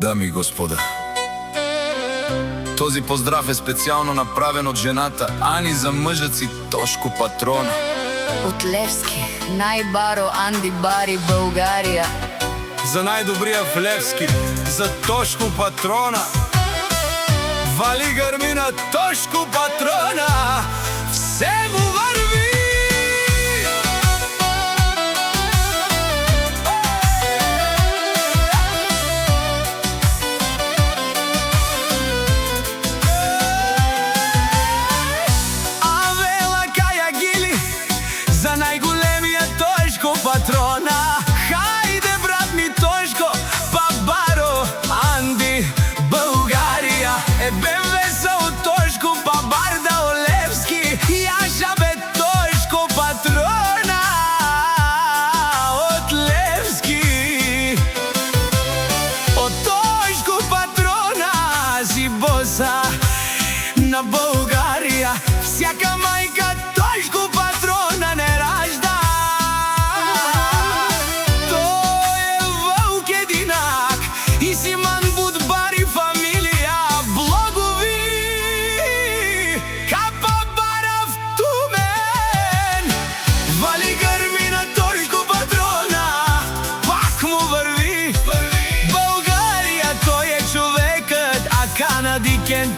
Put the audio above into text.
Дами и господа, този поздрав е специјално направен од жената Ани за мъжът си Тошко Патрона. От Левски, најбаро Анди Бари, Българија. За најдобрија в Левски, за Тошко Патрона. Вали грмина Тошко Патрона, все му върви. За најголемиот Тошко Патрона. Хајде брат ми Тошко, па баро Анди Българија. Бем весел Тошко, па барда о Левски. Јаша бе Тошко Патрона од Левски. Од Тошко Патрона си боса на Българија. Всяка мајка Тошко Патрона не ражда. Тој е вълк единак и Симан Будбари фамилија. Блогови капа барав тумен. Вали грмина Тошко Патрона, пак му върви. Българија тој е човекът, а Канади кен